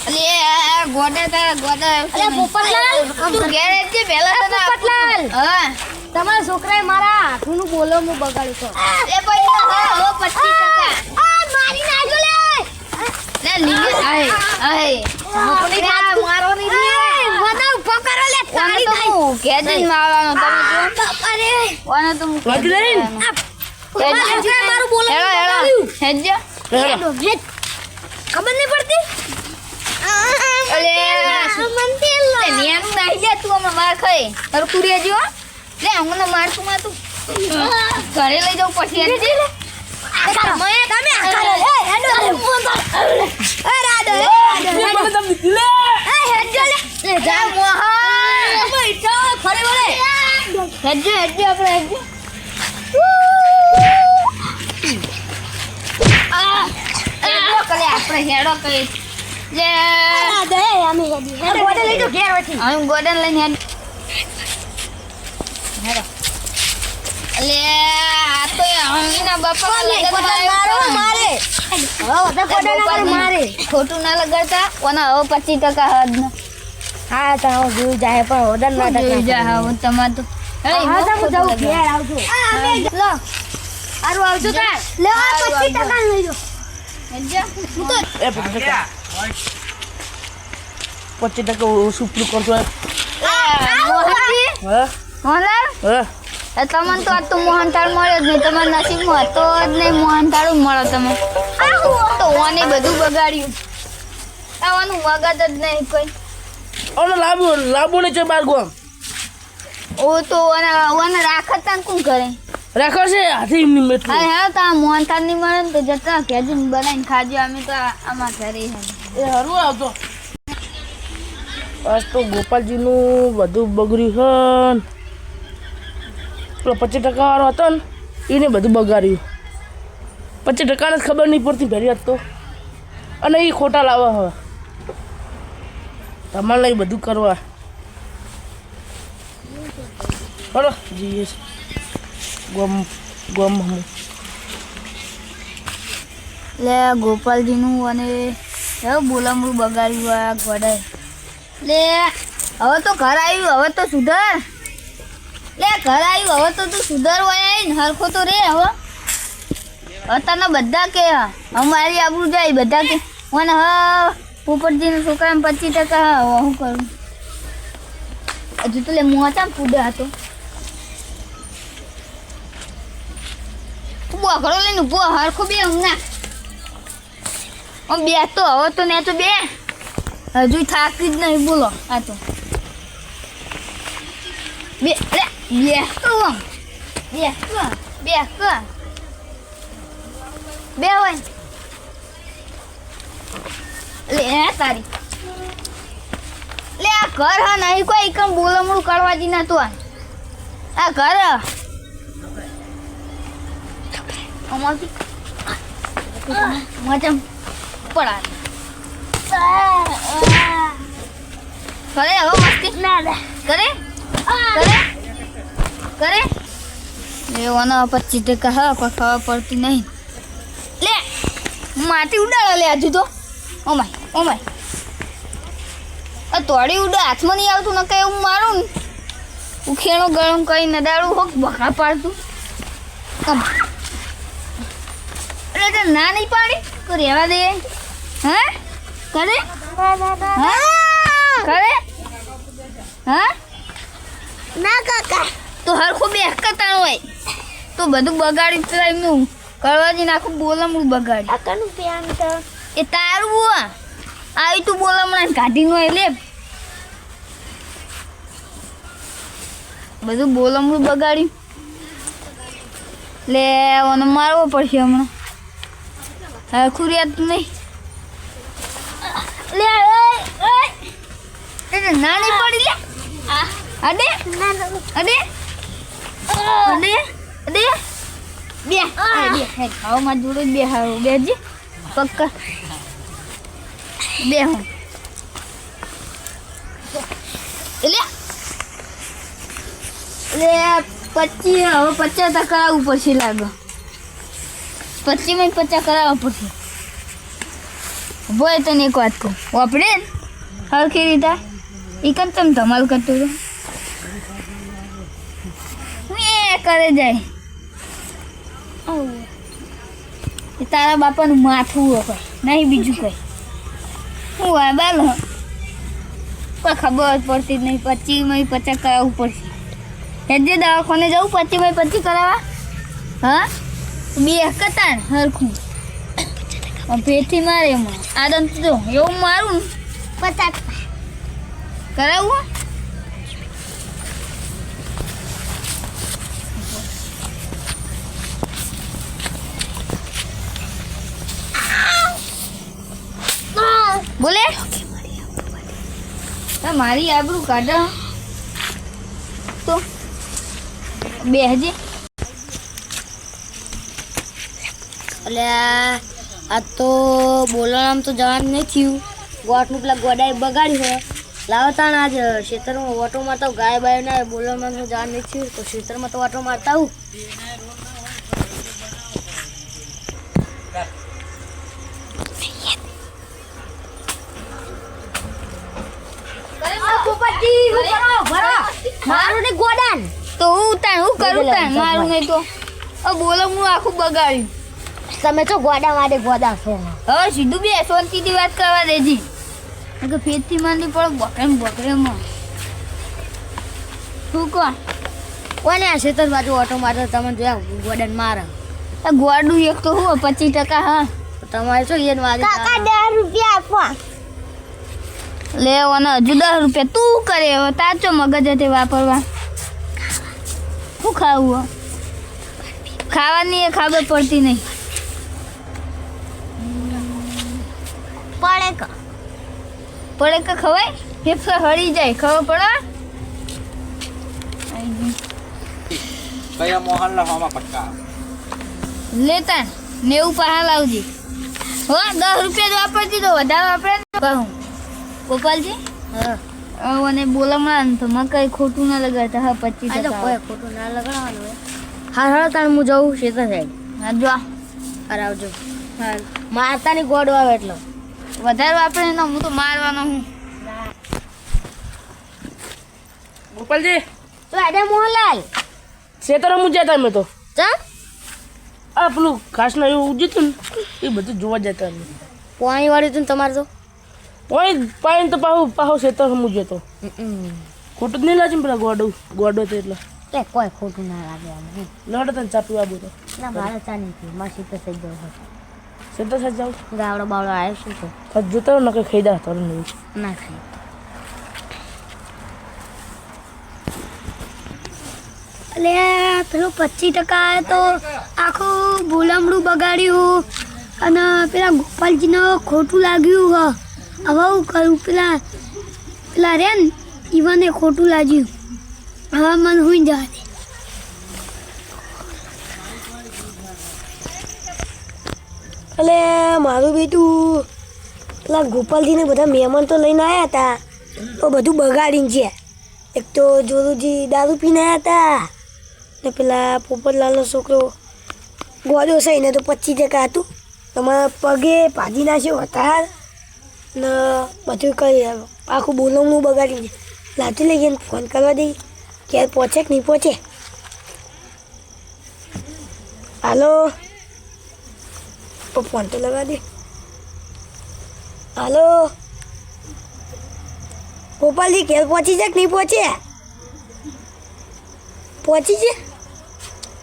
અલે ગોડા અલે પોપટલાલ તું ઘેર જ પહેલા તો પોપટલાલ હા તમારા છોકરાએ મારા હાથનું બોલો હું બગાડ્યો તો એ ભાઈ હો 25% મારી નાખો લે લીલી આય છોકરા મારો ની મને ઉભો કરો લે તાળી થાય કેદિન મારવાનો તમે જો અરે ઓને તો વગલેન મારું બોલો હેજો ખબર નહીં પડતી અલે મંતી લો નિયાનું નાઈ જા તું હમણાં માર ખાઈ તારું કુરિયા જીવો લે હમણાં મારતું માં તું ઘરે લઈ જાવ પછી હેજી લે તમે આકારો લે હેડો એ રાડો મને તમને લે એ હેજો લે જા મોહન બેઠો ફરે વળે હેજો આપણે હેજો આપણે હેડો કઈ જે દે અમે ગોડન લઈ તો ઘેર વથી હું ગોડન લઈને હેડો અલે આ તો હમણાં બાપા લગન મારે હવે ગોડન મારે ખોટું ના લગાડતા ઓના હવે 25% હદ ન હા તો હું જોઈ જાય પણ ઓડન ના જોઈ જાય હવે તમાર તો હા તો હું જાઉં ઘેર આવજો લો આરું આવજો તાર લે 25% લઈ લો હેજો હું તો એ 25% ઓછું કરતો મોહનલાલ તમને તો આ તો મોહનથાળ મળ્યો જ નહીં તમારા નસીબમાં હતો જ નહીં મોહનથાળ મળો તમે તો ઓને બધું બગાડ્યું આવવાનું મગજ જ નહીં કોઈ ઓને લાંબુ ને છે બાર ગોમ ઓ તો ઓને રાખતા કોણ કરે રાખો છે હાથી એમની મેઠું હા હા તો આ મોહનથાળ નહીં મળે ને તો જતા કેજું બનાવીને ખાજો અમે તો આમાં ઘરે એ હરવું આવતો બસ તો ગોપાલજીનું બધું બગડ્યું છે પેલો 25% વાળો હતો ને એને બધું બગાડ્યું 25% જ ખબર નહીં પડતી ભેરી હતો અને એ ખોટા લાવે હવે તમારે નહીં બધું કરવા ચલો જઈએ ગમ લે ગોપાલજીનું અને બોલામણું બગાડ્યું આ ગોડાએ લે હવે તો ઘર આવ્યું હવે તો સુધર લે ઘર આવ્યું હવે તો તું સુધરવા ને હરખો તો રે હવે તને બધા કે અમારી આબરૂ જાય બધા કે મને હા પોપટજીના છોકરાને 25% હા હું કરું હજુ તો લે મોચા ફૂડ્યા હતો બોઘડો લઈને ઉભો હરખો બે હમણાં બે તો હવે તો ને તો બે હજુ થાકી જ નહીં બોલો આ તો બે હોય લે તારી લે આ ઘર હા નહીં કોઈ કમ બોલમણું કરવા જી ના તું આ ઘર અમારથી મજા પડા કરે હવે મસ્તી ના કરે લેવાના 25% હા કોઈ ખબર પડતી નહીં લે માટી ઉડાડો લે હજુ તો ઓમાય આ તોડી ઉડા હાથમાં નહીં આવતું ન કઈ એવું મારું ને ઉખેણો ગળું કઈ નદાડું હોક બખા પાડતું એટલે તો ના નહીં પાડી તો રહેવા દે હા કરે કરે હા ના કાકા તો હરખું બે કતાણું હોય તો બધું બગાડી તો એમનું કરવાજી નાખું બોલમણું બગાડી આકાનું પ્યાન તો એ તારું આવી તું બોલમણા કાઢી નો લે બધું બોલમણું બગાડ્યું લે ઓને મારવો પડશે હમણાં હરખું યાદ નહીં લે ના નહીં પડી લે અડે અડે અડે અડે બે ખાવ માં જોડે બે હારું બેજી પક્કા બે હું એટલે 25 હવે 50 કરાવવું પડશે લાગે 25 માં 50 કરાવવા પડશે બોય તને એક વાત કહું વાપરે ને હરખી રીતે એ કમ તમે ધમાલ કરતો હતો હું એ કરે જાય એ તારા બાપાનું માથું હોય નહીં બીજું કંઈ હું હોય બાલ કોઈ ખબર જ પડતી જ નહીં 25 કરાવવું પડશે હેજે દવાખાને જવું 25 કરાવવા હા બે કતાર હરખું પેથી મારે એમાં આદમ જો એવું મારું ને 50 કરાવવું બોલે મારી આબરૂ કાઢો તો બે હજી એટલે આ તો બોલવામાં તો જવાનું નહીં થયું ગોઠનું પેલા ગોડાએ બગાડ્યું હોય લાવતા ને આજ ખેતરમાં ઓટો મારતા ગાય બાય ના બોલવામાં તો જવાનું નહીં થયું તો ખેતરમાં તો ઓટો મારતા આવું મારું ને ગોડાન તો હું કરું તાણ મારું નહીં તો બોલો હું આખું બગાડ્યું તમે તો ગોડા માટે ગોડા છો હવે સીધું બે શાંતિથી વાત કરવા દેજી કે ફેરથી માંડી પણ બકરેમાં શું કહો કોને આ ખેતર બાજુ ઓટો મારતો તમે જોયા ગોડાને મારે ગોડું એક તો હું 25% હા તમારે શું એને વાગે 10 રૂપિયા આપવા લેવાના હજુ 10 રૂપિયા તું કરે હવે તાચો મગજ હતી વાપરવા શું ખાવું ખાવાની એ ખબર પડતી નહીં પડે કે ખવાય ફેફસા હળી જાય ખબર પડે કયા મોહનલા મામા પટકા લેતા 90 પાહા લાવજી હો 10 રૂપિયા જ વાપરતી તો વધારે વાપરે કહું ગોપાલજી હા અને બોલામાં તો માં કઈ ખોટું ના લગાડતા હા 25% કોઈ ખોટું ના લગાડવાનું હા હા તાણ હું જઉં શેતા સાહેબ હા જો અરે આવજો હા મારતાની ગોડ આવે એટલે વધારે વાપરે ને હું તો મારવાનો હું ગોપાલજી તો આડે મોહનલાલ ખેતર હું જતા અમે તો ચમ આ પેલું ઘાસના એવું ઉગતું ને એ બધું જોવા જતા અમે પાણી વાળી તું તમારે તો પાણી તો પાહો ખેતર હું જતો ખોટું જ નહીં લાગે પેલા ગોડો તો એટલે એ કોઈ ખોટું ના લાગે અમને લડે તને ચા પીવા બોલો ના મારે ચા નહીં પી માસી તો થઈ ગયો ખેતર સાથે જાઉં ગાવડો બાવડો આવ્યો શું છે ખાસ જોતા ને કંઈ ખાઈ દા તારું નહીં ના ખાઈ એટલે પેલો 25% તો આખું બોલામડું બગાડ્યું અને પેલા ગોપાલજીને ખોટું લાગ્યું હવે હું કરું પેલા રે ને ઈવાને ખોટું લાગ્યું હવે મને હુઈ જવા દે એટલે મારું બેટું પેલા ગોપાલજીને બધા મહેમાન તો લઈને આવ્યા હતા તો બધું બગાડીને છે એક તો જોરુજી દારૂ પીને આવ્યા હતા ને પેલા પોપટલાલનો છોકરો ગોદો છે એને તો 25% હતું તમારા પગે ભાજી નાખ્યો હતા ને બધું કરી આખું બોલવાનું બગાડીને લાતી લઈ ગઈને ફોન કરવા દઈ ક્યારે પહોંચે કે નહીં પહોંચે હાલો ફોન તો લગા દે હાલો ગોપાલજી ઘેર પહોંચી જાય કે નહીં પહોંચે પહોંચી છે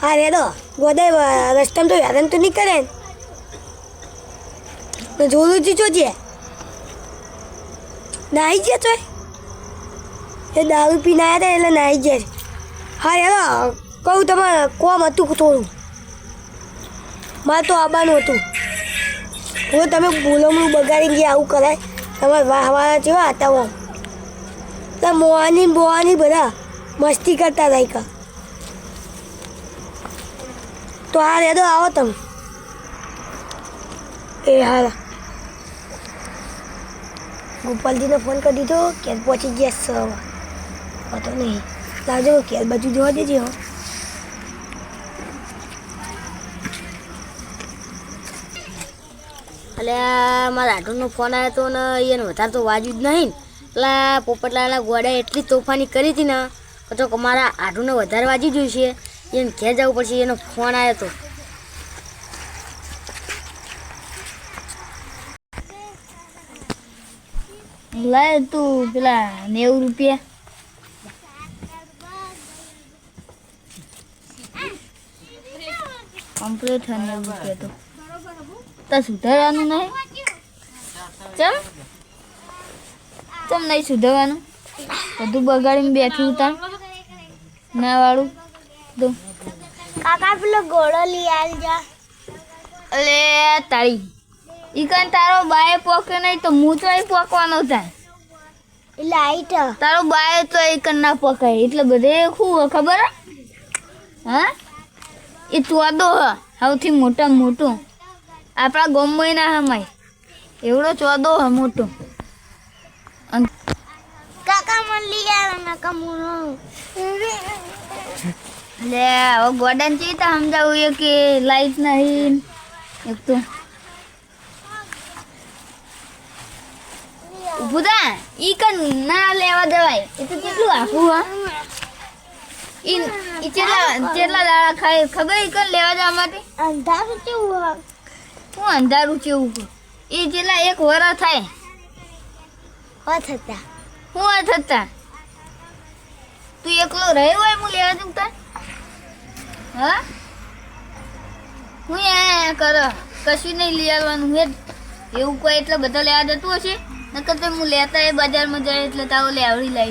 હા રેડો ગોદાય રસ્તામાં તો હેરાન તો નહીં કરે ને જોયું છે છે નાહી ગયા તો એ દારૂ પીને આવ્યા હતા એટલે નાહી ગયા છે હા યાર કહું તમારે કોમ હતું થોડું મારે તો આવવાનું હતું હું તમે બોલમણું બગાડીને જે આવું કરાય તમારે વાહવાના જેવા હતા હું એટલે મોવાની બધા મસ્તી કરતા રાખ્યા તો આ રેડો આવો તમે એ હારા ગોપાલજીને ફોન કરી દીધો કે પહોંચી ગયા હતો નહીં લાવજો કે બાજુ જોવા દેજે હો અલ્યા મારા આટુનો ફોન આવ્યો તો ને એને વધારે તો વાજ્યું જ નહીં. પેલા પોપટલાલના ગોડા એટલી તોફાની કરી હતી ને તો મારા આટુને વધારે વાજી જોઈશે. એને ઘેર જવું પડશે. એનો ફોન આવ્યો તો. લાય તું પેલા 90 રૂપિયા. કમ્પ્લીટ 90 રૂપિયા તો તા સુધારવાનું નહીં. ચમ નહીં સુધારવાનું? બધું બગાડીને બેઠું તા ના વાળું તો. કાકા પેલો ઘોડો લઈ આવજા. અલે તારી ઈકન તારો બાય પોકે નહીં તો હું તો પોકવાનો થાય. લાઈટ તારો બાય તો ઈકન ના પકાય એટલે બધે શું ખબર હે? હા એ ચોદો હ સૌથી મોટા મોટું આપણા ગામમાં ના હમાય એવડો ચોદો હ મોટો. કાકા મને લઈ આવ નકા મુનો. લે હવે ગોડાને ચીતા સમજાવું એ કે લાઈટ નહીં એક તો ઊભું થા. ઈ કન ના લેવા દેવાય. એ તો કેટલું આખું હા. ઈ કેટલા દાડા ખાય ખબર? ઈ કન લેવા જવા માટે અંધારું કેવું હું અંધારું કેવું એ જેટલા 1 વર્ષ થાય હોત હતા. હું થતા તું એકલો રહ્યો હોય હું લેવા દઉં તાર? હા હું એ કરો કશું નહીં લઈ આવવાનું હે એવું કોઈ એટલે બધા લેવા જતું હશે નકર તો હું લેતા એ બજારમાં જાય એટલે તાવ લેવડી લાવી.